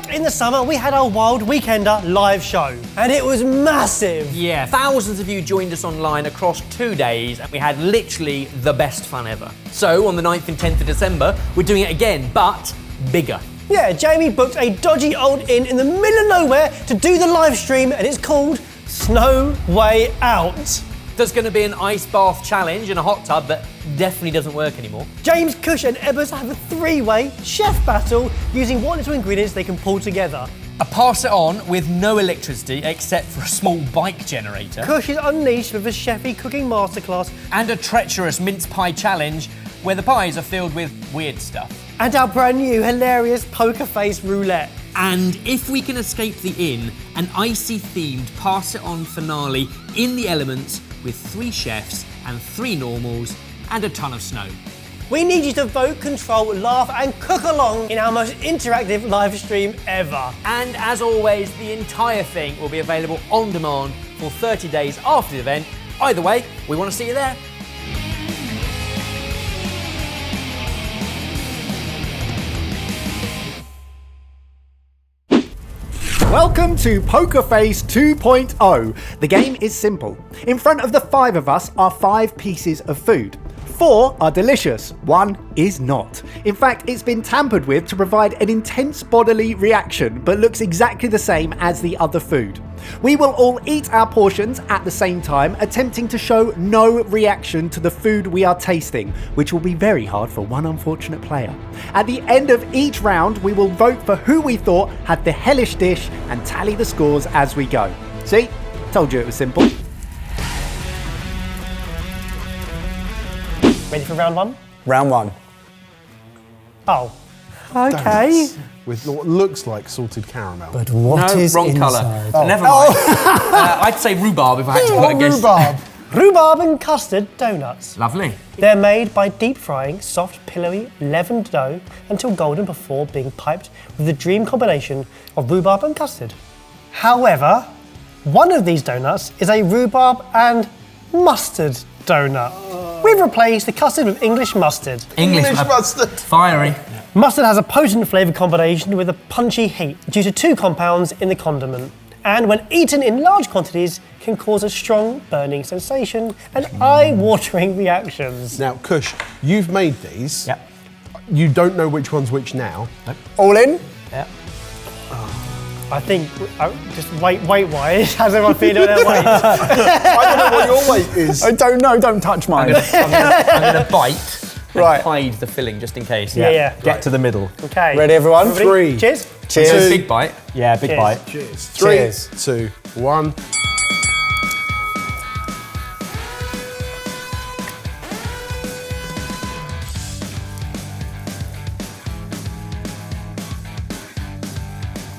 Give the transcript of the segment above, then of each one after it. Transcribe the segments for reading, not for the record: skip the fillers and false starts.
back in the summer, we had our Wild Weekender live show, and it was massive. Yeah, thousands of you joined us online across 2 days, and we had literally the best fun ever. So, on the 9th and 10th of December, we're doing it again, but bigger. Yeah, Jamie booked a dodgy old inn in the middle of nowhere to do the live stream, and it's called Snow Way Out. There's going to be an ice bath challenge and a hot tub that definitely doesn't work anymore. James, Kush and Ebbers have a three-way chef battle using what little ingredients they can pull together. A pass it on with no electricity except for a small bike generator. Kush is unleashed with a chefy cooking masterclass. And a treacherous mince pie challenge where the pies are filled with weird stuff. And our brand new hilarious poker face roulette. And if we can escape the inn, an icy themed pass it on finale in the elements with 3 chefs and 3 normals and a ton of snow. We need you to vote, control, laugh and cook along in our most interactive live stream ever. And as always, the entire thing will be available on demand for 30 days after the event. Either way, we want to see you there. Welcome to Poker Face 2.0. The game is simple. In front of the 5 of us are 5 pieces of food. 4 are delicious, 1 is not. In fact, it's been tampered with to provide an intense bodily reaction, but looks exactly the same as the other food. We will all eat our portions at the same time, attempting to show no reaction to the food we are tasting, which will be very hard for one unfortunate player. At the end of each round, we will vote for who we thought had the hellish dish and tally the scores as we go. See? Told you it was simple. Ready for round 1? Round 1. Oh. Okay. Donuts with what looks like salted caramel. But what is wrong inside? colour. Never mind. I'd say rhubarb if I had to put a guess. Rhubarb. Rhubarb and custard donuts. Lovely. They're made by deep frying soft, pillowy, leavened dough until golden before being piped with the dream combination of rhubarb and custard. However, one of these donuts is a rhubarb and mustard donut. We've replaced the custard with English mustard. English mustard. Fiery. Mustard has a potent flavour combination with a punchy heat due to 2 compounds in the condiment. And when eaten in large quantities, can cause a strong burning sensation and eye-watering reactions. Now, Kush, you've made these. Yep. You don't know which one's which now. Nope. All in? Yep. I think, just weight-wise, how's everyone feeling their weight? I don't know what your weight is. I don't know, don't touch mine. I'm gonna bite and Right. hide the filling just in case. Yeah. Get to the middle. Okay. Ready, everyone? Everybody? 3. Cheers. Cheers. So big bite. Yeah, big Cheers. bite. Cheers. 3, Cheers. 2, 1.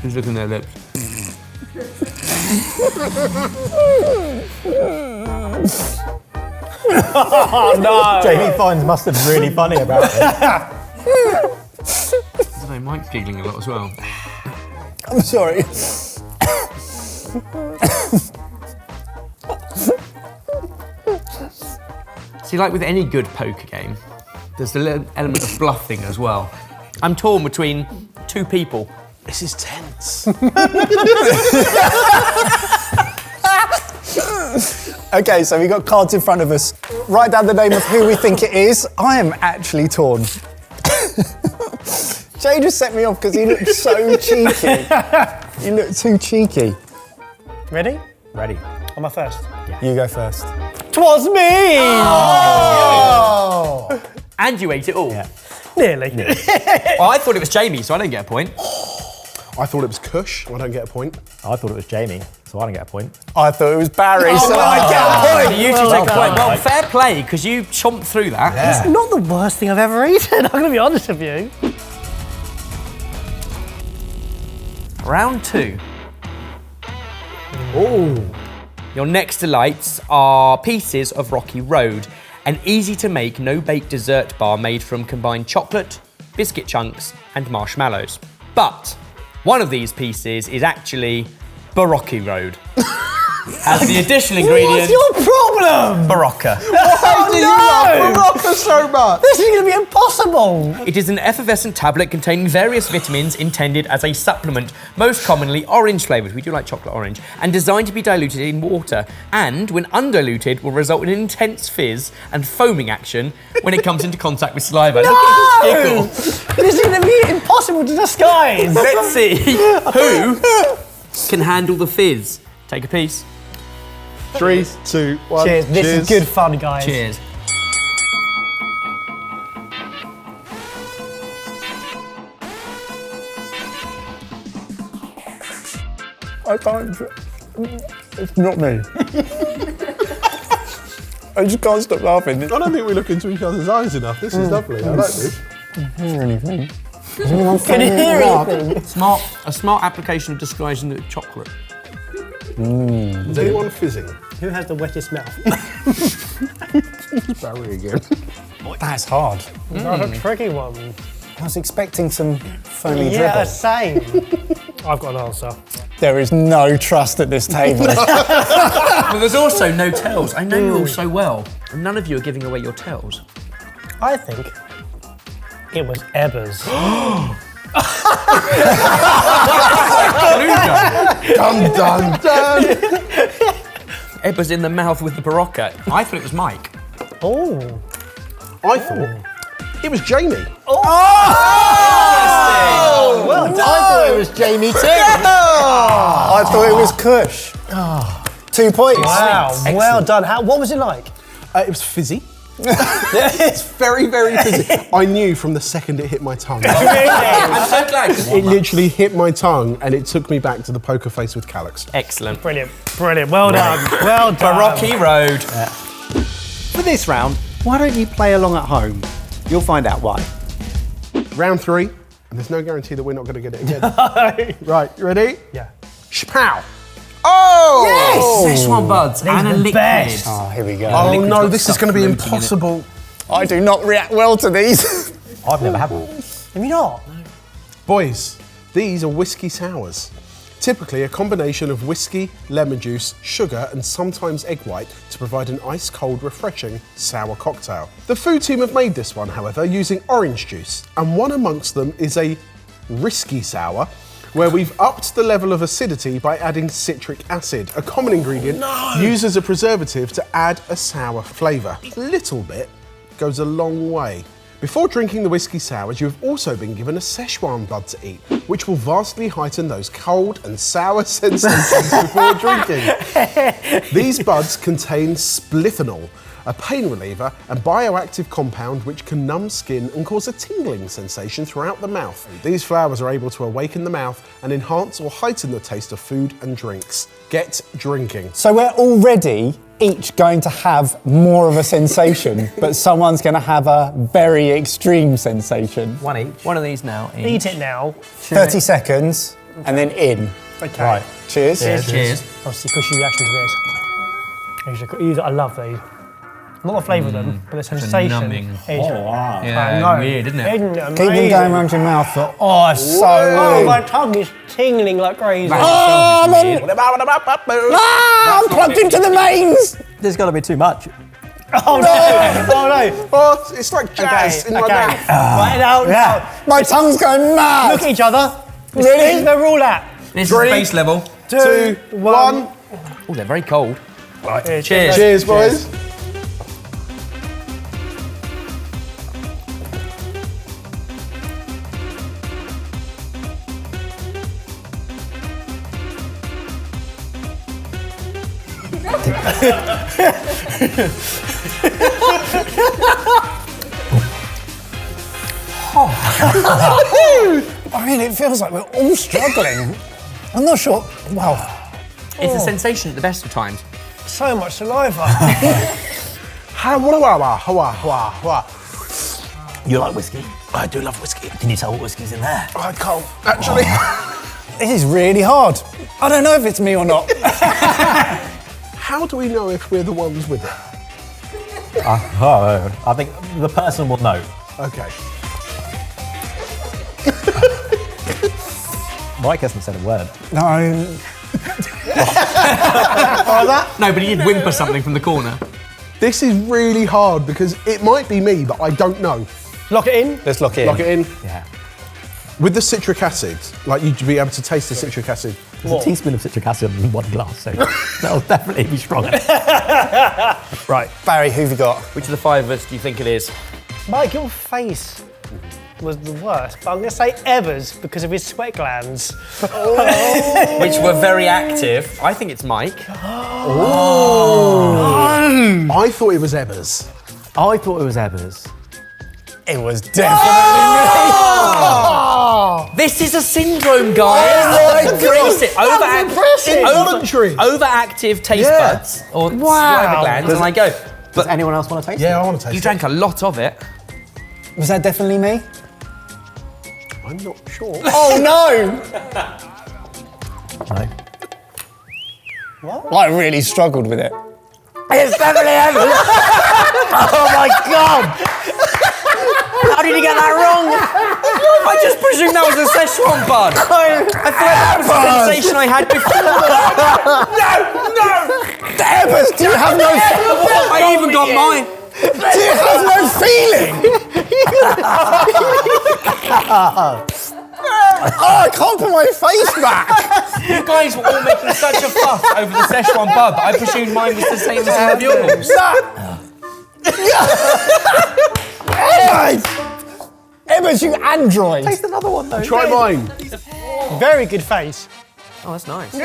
Who's looking at their lips? Oh no! Jamie finds mustard really funny about it. I don't know, Mike's giggling a lot as well. I'm sorry. See, like with any good poker game, there's the little element of bluffing as well. I'm torn between 2 people. This is tense. Okay, so we've got cards in front of us. Write down the name of who we think it is. I am actually torn. Jay just set me off because he looked so cheeky. You look too cheeky. Ready? Ready. Am I first? You go first. 'Twas me! Oh! And you ate it all. Yeah. Nearly. Well, I thought it was Jamie, so I don't get a point. I thought it was Kush. I don't get a point. I thought it was Jamie, so I don't get a point. I thought it was Barry, so I get a point. You two take a point. Well, fair play, because you chomped through that. It's not the worst thing I've ever eaten, I'm gonna be honest with you. Round 2. Oh. Your next delights are pieces of Rocky Road, an easy-to-make, no-bake dessert bar made from combined chocolate, biscuit chunks, and marshmallows. But one of these pieces is actually Barocci Road. As the additional ingredient, What's your problem? problem? Barocca. Why do you love Barocca so much? This is going to be impossible. It is an effervescent tablet containing various vitamins intended as a supplement, most commonly orange flavoured, we do like chocolate orange, and designed to be diluted in water, and when undiluted will result in an intense fizz and foaming action when it comes into contact with saliva. Look at his giggle. This is going to be impossible to disguise. Let's see who can handle the fizz. Take a piece. 3, 2, 1. Cheers. This is good fun, guys. Cheers. I can't. It's not me. I just can't stop laughing. I don't think we look into each other's eyes enough. This is lovely. I like this. Can you hear anything? A smart application of disguising the chocolate. Is anyone fizzing? Who has the wettest mouth? Barry again. That's hard. That's a tricky one. I was expecting some foamy Yeah, dribble. same. I've got an answer. There is no trust at this table. Well, there's also no tells. I know you all so well. And none of you are giving away your tells. I think it was Ebba's. Dun. Ebba's in the mouth with the Barocca. I thought it was Mike. Oh. I thought it was Jamie. Well done. I thought it was Jamie too. I thought it was Kush. 2 points. Wow, Excellent. well done. What was it like? It was fizzy. It's very, very fizzy. I knew from the second it hit my tongue. I'm so glad. It literally hit my tongue and it took me back to the poker face with Calyx. Excellent. Brilliant. Well done. Well done. Rocky Road. For this round, why don't you play along at home? You'll find out why. Round 3, and there's no guarantee that we're not going to get it again. Right, you ready? Yeah. Shpow! Oh! Szechuan buds and a the liquid. best. Oh, here we go. Oh liquid's no, got this is stuff going to be floating in it. impossible. I do not react well to these. I've never had one. Have you not? Boys, these are whiskey sours. Typically a combination of whiskey, lemon juice, sugar and sometimes egg white to provide an ice-cold, refreshing, sour cocktail. The food team have made this one, however, using orange juice, and one amongst them is a risky sour, where we've upped the level of acidity by adding citric acid, a common ingredient used as a preservative to add a sour flavour. A little bit goes a long way. Before drinking the whiskey sours, you have also been given a Szechuan bud to eat, which will vastly heighten those cold and sour sensations before drinking. These buds contain splithanol, a pain reliever and bioactive compound which can numb skin and cause a tingling sensation throughout the mouth. These flowers are able to awaken the mouth and enhance or heighten the taste of food and drinks. Get drinking. So we're already each going to have more of a sensation, but someone's going to have a very extreme sensation. One each. One of these now. Eat it now. 30 seconds and then in. Okay. Right. Cheers. Cheers. Obviously, cushy reaction to this. I love these. Not the flavour of them, but the sensation. numbing. Is Yeah, weird, isn't it? Isn't it Keep them amazing? going around your mouth. Oh, it's so Oh, weird. my tongue is tingling like crazy. Oh, I'm plugged into the mains. There's got to be too much. Oh no! Oh no! Oh, it's like jazz in my mouth. Right now, My tongue's going mad. look at each other. Really? This is where we're all at. This Three, is base level. 2, 1. Oh, they're very cold. Cheers. Cheers, boys. I mean, it feels like we're all struggling. I'm not sure. Wow. It's a sensation at the best of times. So much saliva. You like whiskey? I do love whiskey. Can you tell what whiskey's in there? I can't, actually. This is really hard. I don't know if it's me or not. How do we know if we're the ones with it? I think the person will know. Okay. Mike hasn't said a word. No. No, but he did whimper something from the corner. This is really hard because it might be me, but I don't know. Lock it in. Let's lock it in. Lock it in. Yeah. With the citric acid, like you'd be able to taste the citric acid. There's a teaspoon of citric acid in 1 glass, so that'll definitely be stronger. Right. Barry, who've you got? Which of the 5 of us do you think it is? Mike, your face was the worst, but I'm going to say Evers because of his sweat glands. Which were very active. I think it's Mike. I thought it was Ebbers. I thought it was Ebbers. It was definitely This is a syndrome, guys. Embrace it. Overactive taste buds or saliva glands, and I go. Does anyone else want to taste it? Yeah, I want to taste You it. drank a lot of it. Was that definitely me? I'm not sure. Oh no! No. What? I really struggled with it. It's definitely Ebbers! Oh my God! How did you get that wrong? I just presumed that was a Szechuan bud. I feel like that was the sensation I had before. No! Ebbers, do you have no? I even got mine. Do you have no feeling? Oh, I can't put my face back. You guys were all making such a fuss over the Szechuan bud that I presumed mine was the same as all of yours. Ebbers, you android. Taste another one though. Try mine. Very good face. Oh, that's nice. I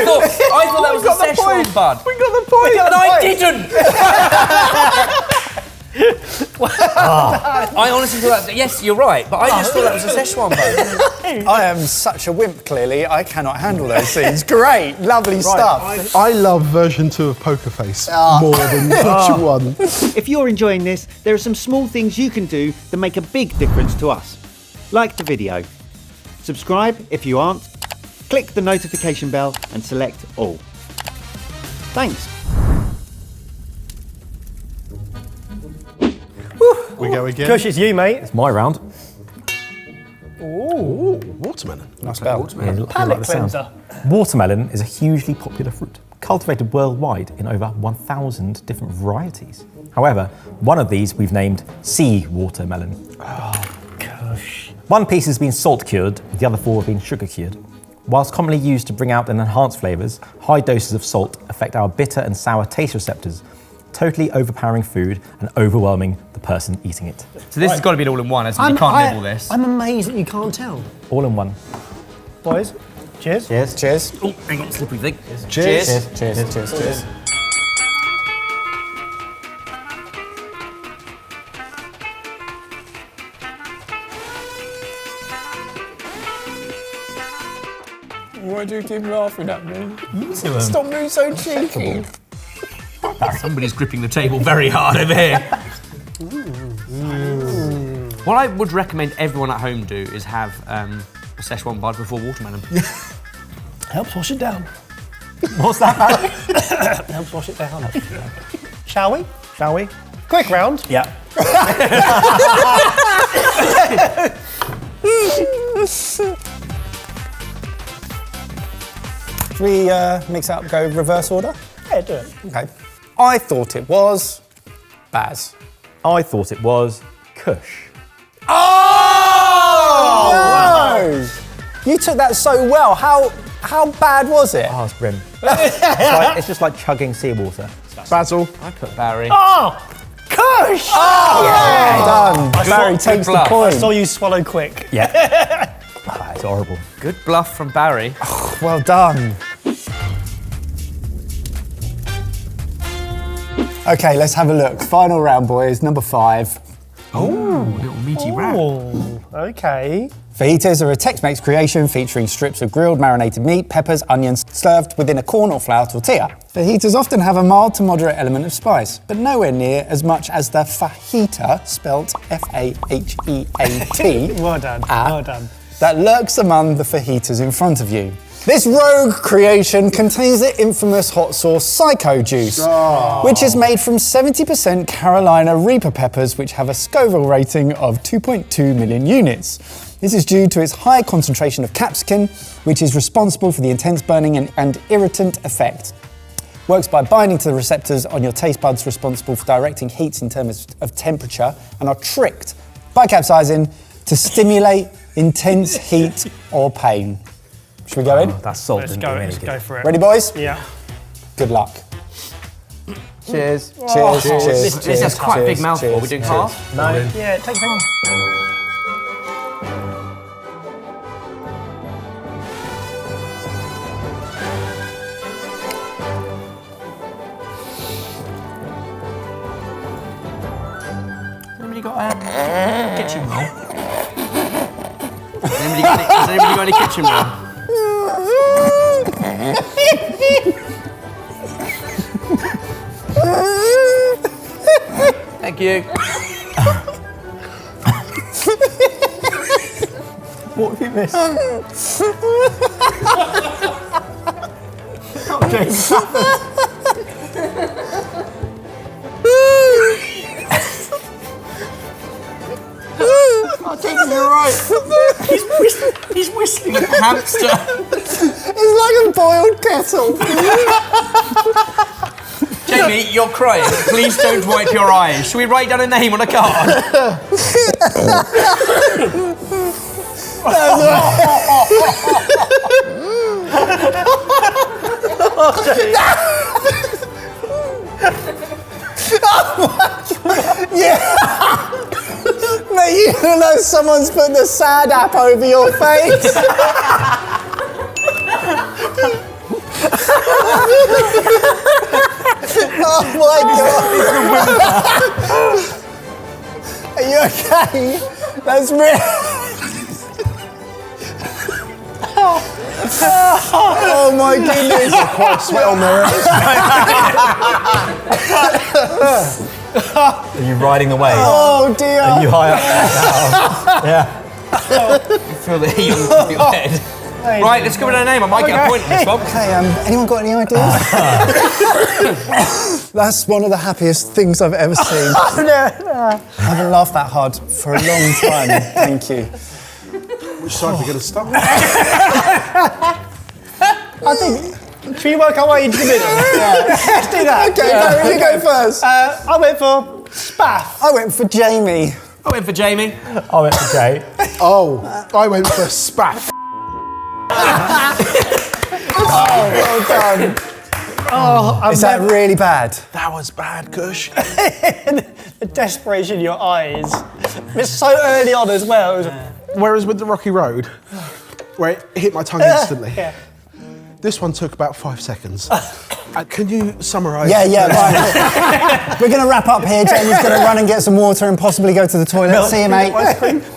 thought that was a Szechuan bud. We got the point. And I didn't! I honestly thought that, yes, you're right, but I just thought that was a Szechuan bud. I am such a wimp, clearly. I cannot handle those things. Great, lovely stuff. I love version 2 of Poker Face more than version 1. If you're enjoying this, there are some small things you can do that make a big difference to us. Like the video. Subscribe if you aren't. Click the notification bell and select all. Thanks. We go again. Kush, it's you, mate. It's my round. Ooh, watermelon. Nice spell. Palate cleanser. Watermelon is a hugely popular fruit, cultivated worldwide in over 1,000 different varieties. However, one of these we've named sea watermelon. One piece has been salt cured, the other 4 have been sugar cured. Whilst commonly used to bring out and enhance flavours, high doses of salt affect our bitter and sour taste receptors, totally overpowering food and overwhelming the person eating it. So this has got to be an all-in-one, as you can't nibble this. I'm amazed that you can't tell. All in one. Boys, cheers. Cheers. Cheers. Oh, hang on, slippery thing. Cheers. Cheers. Why do you keep laughing at me? Stop being so cheeky. Somebody's gripping the table very hard over here. What I would recommend everyone at home do is have a Szechuan bud before watermelon. Helps wash it down. What's that? Helps wash it down. Shall we? Shall we? Quick round. Yeah. Should we mix up, go reverse order? Yeah, do it. Okay. I thought it was Baz. I thought it was Kush. Oh! No! You took that so well. How bad was it? Oh, it's grim. It's just like chugging seawater. Basil. I put Barry. Oh! Kush! Oh, yeah! Done. Barry takes the bluff. I point. saw you swallow quick. Yeah. It's horrible. Good bluff from Barry. Well done. Okay, let's have a look. Final round, boys. Number 5. Oh, little meaty rat. Oh, okay. Fajitas are a Tex-Mex creation featuring strips of grilled marinated meat, peppers, onions, served within a corn or flour tortilla. Fajitas often have a mild to moderate element of spice, but nowhere near as much as the fajita, spelt F-A-H-E-A-T. Well done. Well done. That lurks among the fajitas in front of you. This rogue creation contains the infamous hot sauce Psycho Juice, which is made from 70% Carolina Reaper peppers, which have a Scoville rating of 2.2 million units. This is due to its high concentration of capsicum, which is responsible for the intense burning and irritant effect. works by binding to the receptors on your taste buds responsible for directing heats in terms of temperature and are tricked by capsaicin to stimulate intense heat or pain. Should we go in? That salt Let's didn't go, do me any let's good. go for it. Ready, boys? Yeah. Good luck. Cheers. Cheers, cheers, This has quite a big mouthful. We're doing half? No. Yeah, take a second. Anybody got a kitchen roll? Has anybody got any kitchen roll? Thank you. What have you missed? You're right. He's whistling like a hamster. It's like a boiled kettle. Jamie, you're crying. Please don't wipe your eyes. Shall we write down a name on a card? Mate, you know someone's put the sad app over your face. Oh my god. Are you okay? That's real. Oh my goodness. Quite sweat on there. Are you riding the wave? Oh dear. Are you high up there now? Yeah. You feel the heat on the top of your head. Right, let's give it a name. I might get a point on this one. Okay, anyone got any ideas? That's one of the happiest things I've ever seen. I haven't laughed that hard for a long time. Thank you. Which side are we going to start? I think. Should we work our way into the middle? Yeah. Let's do that. Okay, no, you go first. I went for spaff. I went for Jamie. I went for Jamie. I went for Jay. Oh, I went for spaff. Well done. Oh, Is that really bad? That was bad, Kush. the desperation in your eyes. It's so early on as well. It was Whereas with the Rocky Road, where it hit my tongue instantly, yeah. this one took about 5 seconds. Can you summarise? Yeah, right. We're going to wrap up here. Jamie's going to run and get some water and possibly go to the toilet. See you, mate.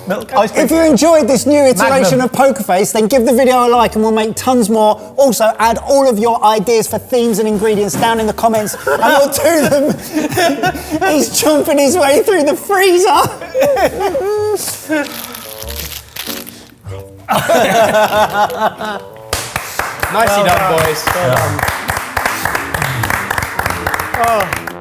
Milk, ice cream. If you enjoyed this new iteration Magnum. of Poker Face, then give the video a like and we'll make tons more. Also, add all of your ideas for themes and ingredients down in the comments and we'll do them. He's chomping his way through the freezer. Nicely done, boys. Oh.